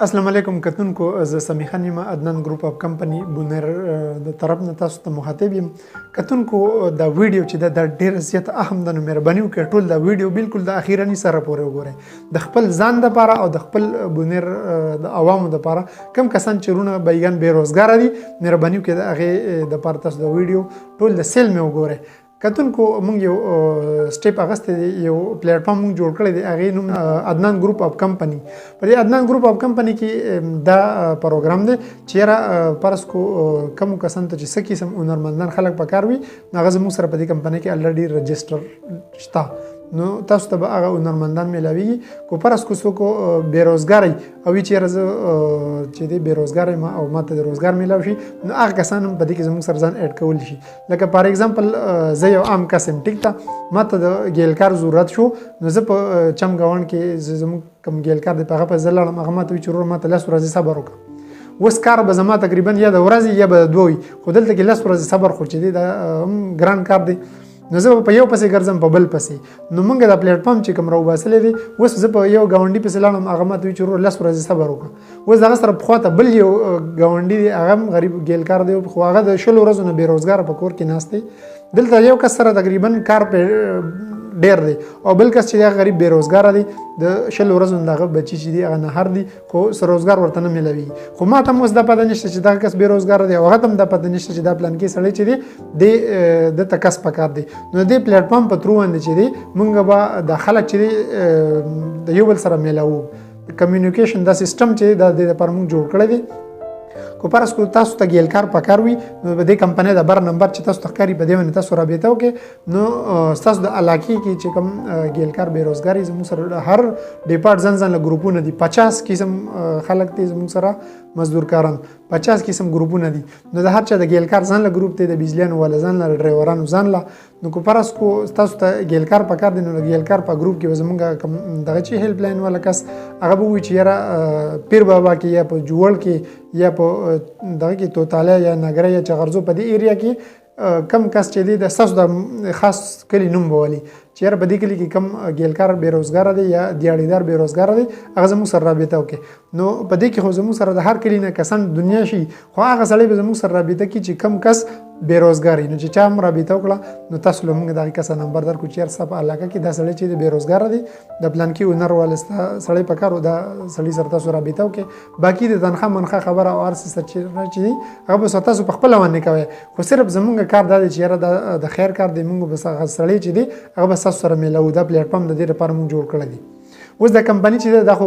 السلام علیکم کتونکو زه سمیع خان یم عدنان ګروپ اف کمپنی بونر د طرف نه تاسو ته مخاطب یم کتونکو دا ویډیو چې دا ډیر زیات اهم ده نو مهرباني وکړئ ټول دا ویډیو بالکل د اخیرنی سره پورې وګورئ د خپل ځان لپاره او د خپل بونر د عوامو لپاره کم کسان چې رونه بیگان بیروزګار دي مهرباني وکړئ د هغه د لپاره تاسو د ویډیو ټول د سیل مې وګورئ کتونکو موږ یو سټیپ اغسته یو پلیټ فارم موږ جوړ کړی دی هغه نوم عدنان ګروپ اف کمپنی په دې عدنان ګروپ اف کمپنی کې دا پروګرام دی چې را پرس کو کوم کسان ته چې سکی سم هنرمندان خلک پکار وي هغه زموږ سره په دې کمپنی کې الریډي رجسټر شته نو تاسو ته به هغه هنرمندان ملاویږي کو پرس کو څوک بیروزګاری او چې چې دی بیروزګاری ما او ماته د روزګار ملاوي شي نو هغه کسان هم په دې کې زموږ سره ځان اډ کول شي لکه فار ایگزامپل زه یو عام کسم ټیک ته ماته د ګیلکار ضرورت شو نو زه په چم غاون کې زموږ کم ګیلکار د پغه په زلړم هغه ماته چې ماته لاس ورځي صبر وکړه وس کار به زما تقریبا یا د ورځي یا به دوی خو دلته کې لاس ورځي صبر خو چې دی دا ګران کار دی نو زه په یو پسې ګرځم په بل پسې نو موږ د پلیټ فارم چې کوم راو باسلې دي اوس زه په یو گاونډي پسې لاړم هغه ماته چې لاس ورځي صبر وکړه اوس دغه سره پخوا ته بل یو گاونډي دی هغه غریب ګیلکار دی خو هغه د شلو ورځو نه بیروزګار په کور کې ناست دلته یو کس سره تقریبا کار په ډیر دی او بل کس چې هغه غریب بیروزګار دی د شلو ورځو نه هغه بچی چې دی هغه نه هر دی خو سر روزګار ورته نه ملوي خو ما ته اوس د پته نشته چې دا کس بیروزګار دی هغه هم د پته نشته چې دا پلان کې سړی چې دی د تکس پکار دی نو د پلیټ فارم په ترو باندې چې دی مونږ به د خلک چې د یو بل سره ملاو کمیونیکیشن دا سیستم چې د لپاره مونږ جوړ کړی دی کو پرس کو تاسو ته ګیلکار پکار وي نو د کمپنۍ د بر نمبر چې تاسو تخکاری په دې باندې تاسو رابطه وکړي نو تاسو د علاقې کې چې کوم ګیلکار بیروزګاری زموږ سره هر ډیپارټ ځان ګروپونه دي 50 قسم خلک دي زموږ سره مزدور کاران 50 قسم ګروپونه دي نو د هر چا د ګیلکار ځان له ګروپ ته د بجلیانو ول ځان له ډرایورانو ځان له نو کو پرس کو تاسو ته ګیلکار پکار دي نو ګیلکار په ګروپ کې زموږ دغه چې هیلپ لاین ولا کس هغه به وي چې یاره پیر بابا کې یا په جوړ کې یا په دغه کې توتاله یا نګره یا چغرزو په دې ایریا کې کم کس چې دی د ساس د خاص کلی نوم بولي چې په دې کلی کې کم ګیلکار بیروزګار دی یا دیاړیدار بیروزګار دی هغه زموږ سره رابطه وکړي نو په دې کې خو زموږ سره د هر کلی نه کسان دنیا شي خو هغه سړی به زموږ سره رابطه کوي چې کم کس بیروزګاری نو چې چا هم رابطه وکړه نو تاسو له موږ دغه کس نمبر درکو چې هر څه په علاقه کې دا سړی چې بیروزګار دی د پلان کې ونر ولسته سړی پکارو دا سړی سره تاسو رابطه وکړي باقي د تنخواه منخواه خبره او ارس سره چې هغه به تاسو په خپل باندې کوي خو صرف زموږ کار دا دی چې د خیر کار دی موږ بس هغه سړی چې دی هغه به تاسو سره ملو دا پلیټ فارم د دې لپاره موږ جوړ کړی دی اوس د کمپنی چې دا خو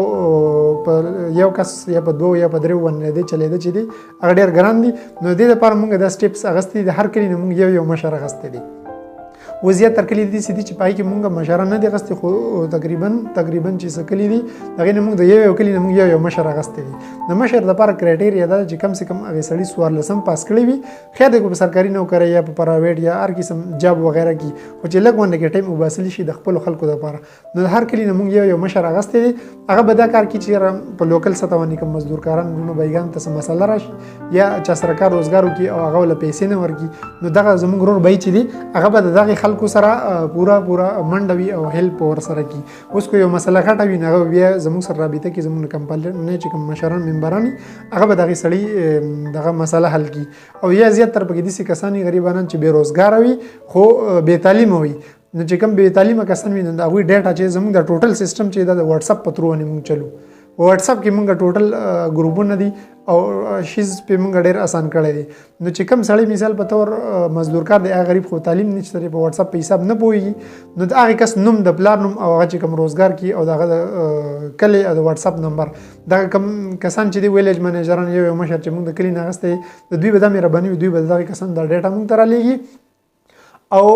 په یو کس یا په دوه یا په درو باندې دی چلیده چې دی هغه ډیر ګران دي نو د دې لپاره موږ د سټیپس اغستې د هر کلی موږ یو مشر اغستې دي وزیات تر کلی دي چې پای کې موږ مشر نه دي غستې خو تقریبا چې سکلی دي دغه موږ د یو کلی موږ یو مشر اغستې دي د مشر لپاره کرایټیریا دا چې کم سے کم هغه سړی سوار لسم پاس کړی وي خیر د سرکاري نوکری یا په پرایویټ یا هر قسم جاب وغیرہ کې خو چې لګ باندې کې ټایم وباسل شي د خپل خلکو لپاره نو هر کلی موږ یو مشر اغستې دي هغه به دا کار کوي چې په لوکل سطح باندې کوم مزدور کاران نو بیگان ته مسله راشي یا چې سرکار روزګار کوي او هغه ول پیسې نه ورکي نو دغه زموږ رور بای چې دي هغه به دغه خلکو سره پورا منډوي او هیلپ ور سره کی اوس کو یو مسله غټوي نه بیا زموږ سره رابطه کې زموږ کمپنی نه چې کوم مشران ممبرانی هغه به دغه سړی دغه مسله حل کی او یا زیات تر پکې دي کسانی غریبانان چې بیروزګار وي خو بے تعلیم وي نو چې کوم بے تعلیم کسان وي نو دا وی ډیټا چې زموږ د ټوټل سیستم چې د واتس اپ په ترو باندې موږ چلو واتس اپ کې موږ ټوټل ګروپونه دي او شیز په موږ ډیر آسان کړی دي نو چې کوم سړی مثال په تور مزدور کار دی غریب خو تعلیم نشته په واتس اپ په حساب نه پوي نو دا هغه کس نوم د پلان نوم او هغه چې کوم روزګار کی او دغه کلی د واتس اپ نمبر دا کوم کسان چې دی ویلیج منیجران یو مشر چې موږ د کلی نه غسته د دوی به د مهرباني دوی به دغه کسان د ډیټا موږ تر لېږي او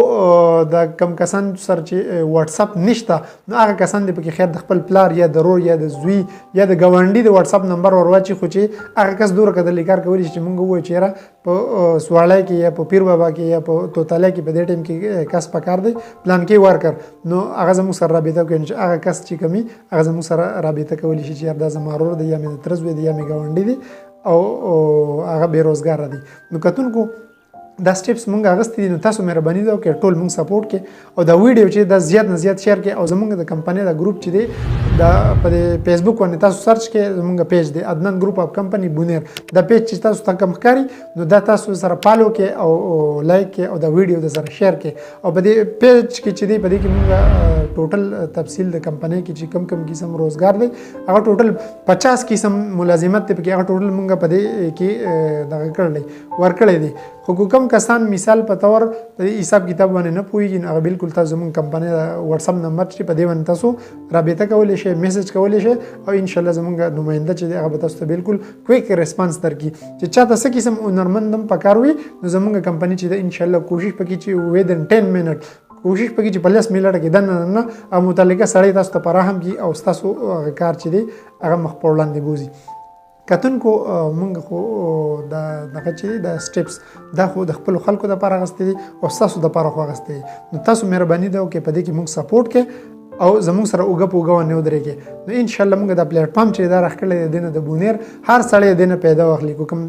د کم کسان سره چې واتس اپ نشته نو هغه کسان دی پکې خیر د خپل پلار یا د رور یا د زوی یا د گاونډي د واتس اپ نمبر ورواچي خو چې هغه کس دور کده لیکار کوي چې موږ وایو چې را په سوالای کې یا په پیر بابا کې یا په توتاله کې په دې ټیم کې کس پکار دی پلان کې ورکر نو هغه زموږ سره رابطه کوي چې هغه کس چې کمی هغه زموږ سره رابطه کوي چې دا زمارور دی یا مې ترز وي دی یا مې گاونډي دی او هغه بیروزګار دی نو کتونکو دا سټیپس مونږ اغستې دي نو تاسو مهرباني ده وکړئ ټول مونږ سپورټ کې او دا ویډیو چې دا زیات نه زیات شیر کړئ او زمونږ د کمپنۍ دا ګروپ چې دی دا په فیسبوک باندې تاسو سرچ کړئ زمونږ پیج دی عدنان ګروپ اف کمپنی بونیر دا پیج چې تاسو ته کم ښکاري نو دا تاسو سره فالو کړئ او لایک کړئ او دا ویډیو د سره شیر کړئ او په دې پیج کې چې دی په دې کې مونږ ټوټل تفصیل د کمپنۍ کې چې کم قسم روزګار دی هغه ټوټل 50 قسم ملازمت دی پکې هغه ټوټل مونږ په دې کې دغه کړل ورکړی دی خو کوم کسان مثال په تور په حساب کتاب باندې نه پوهیږي هغه بالکل تاسو زموږ کمپنۍ د واتس اپ نمبر چې په دې باندې تاسو رابطه کولی شئ میسج کولی شئ او ان شاء الله زموږ نماینده چې دی هغه به تاسو ته بالکل کویک ریسپانس درکړي چې چاته څه قسم هنرمند هم پکار وي نو زموږ کمپنۍ چې دی ان شاء الله کوشش وکړي چې within 10 منټ کوشش وکړي چې په 10 منټه کې دننه او متعلقه سړی تاسو ته فراهم کړي او تاسو کار چې دی هغه مخ په وړاندې بوزي کتونکو مونږ خو دا دغه چې دا سټیپس دا خو د خپل خلکو لپاره غستې دي او تاسو د لپاره خو غستې دي نو تاسو مهرباني ده وکړئ په دې کې مونږ سپورټ کې او زموږ سره اوګه په اوګه ونه ودرېږي نو ان شاء الله موږ د پلیټ فارم چې دا راخکړی دی نه د بونیر هر سړی دی نه پیدا واخلي کوم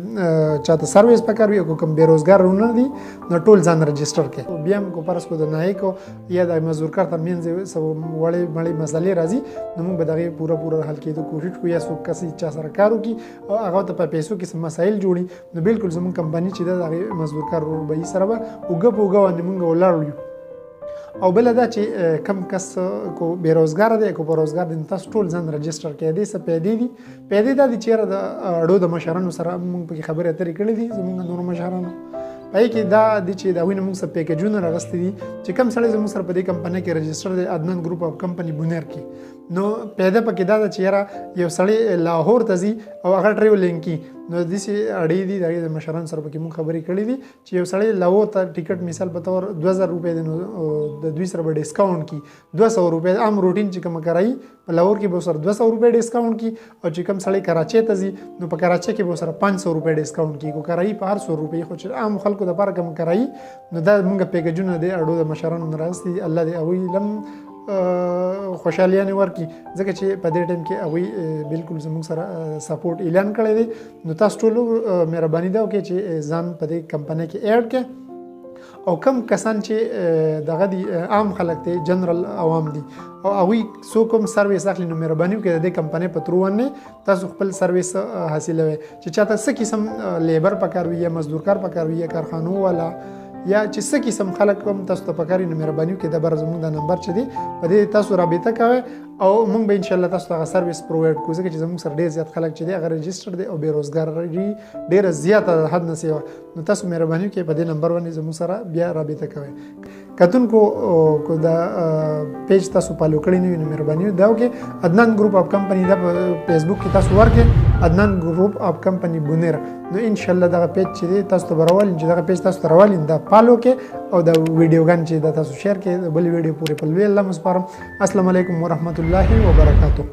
چاته سرویس پکار وي او کوم بیروزګار ونه دي نو ټول ځان رجسټر کړي بیا هم کو پرس کو د نایکو یا د مزدور کار ترمنځ سو وړې مړې مسلې راځي نو موږ به دغه پوره حل کېدو کوشش کوو یا څوک کسي چا سره کار وکړي او هغه ته په پیسو کې سم مسایل جوړي نو بالکل زموږ کمپنۍ چې د مزدور کار به سره به اوګه په اوګه باندې موږ ولاړ او بل دا چې کم کس کو بیروزګار دی کو پروزګار دی تاسو ټول ځان رجسټر کړئ دې څه پیدې د چیرې د اړو د مشرانو سره موږ په خبرې اترې کړې دي زموږ نور مشرانو پای کې دا د چې دا وینه موږ سره پیکیجونه راغستې دي چې کم سړی زموږ سره په دې کمپنۍ کې رجسټر دی عدنان ګروپ اف کمپنی بونیر کې نو پیدا پکې دا چې یاره یو سړی لاهور ته ځي او هغه ټریولینګ کې نو داسې اړې دي د مشرانو سره پکې موږ خبرې کړې دي چې یو سړی لاهور ته ټیکټ مثال په تور 2000 روپۍ دی نو د دوی سره به ډسکاونټ کی 200 روپۍ عام روټین چې کوم کرایي په لاهور کې به سره 200 روپۍ ډسکاونټ کی او چې کوم سړی کراچۍ ته ځي نو په کراچۍ کې به سره 500 روپۍ ډسکاونټ کی کو کرایي په 100 روپۍ خو چې عام خلکو د لپاره کوم کرایي نو دا موږ پیکیجونه دی اړو د مشرانو نه راځي الله دې او لم خوشحالیانه ورکی ځکه چې په دې ټیم کې هغوی بالکل زموږ سره سپورټ اعلان کړی دی نو تاسو ټول مهرباني ده وکړئ چې ځان په دې کمپنۍ کې ایډ کړئ او کم کسان چې دغه دي عام خلک دي جنرال عوام دي او هغوی څوک هم سرویس اخلي نو مهرباني وکړئ د دې کمپنۍ په ترو باندې تاسو خپل سرویس حاصلوئ چې چاته څه قسم لیبر پکار وي یا مزدور کار پکار وي یا کارخانو والا یا چې څه قسم خلک هم تاسو ته پکاري نو مهرباني وکړئ د بر زموږ د نمبر چې دی په دې تاسو رابطه کوئ او موږ به ان شاء الله تاسو ته سرویس پرووایډ کوو ځکه چې زموږ سره ډېر زیات خلک چې دی هغه رجسټر دی او بیروزګار ډېره زیاته حد نه سیوه نو تاسو مهرباني وکړئ په دې نمبر باندې زموږ سره بیا رابطه کوئ کتونکو کو دا پیج تاسو فالو کړی نه وي نو مهرباني دا وکړئ عدنان ګروپ اف کمپنی دا په فیسبوک کې تاسو ورکړئ عدنان ګروپ اف کمپنی بونیر نو ان شاء الله دغه پیج چې دی تاسو ته راولین چې دغه پیج تاسو ته راولین دا فالو کې او دا ویډیوګان چې دا تاسو شیر کړئ بل ویډیو پورې په لوی الله مسپارم السلام علیکم ورحمت الله وبرکاته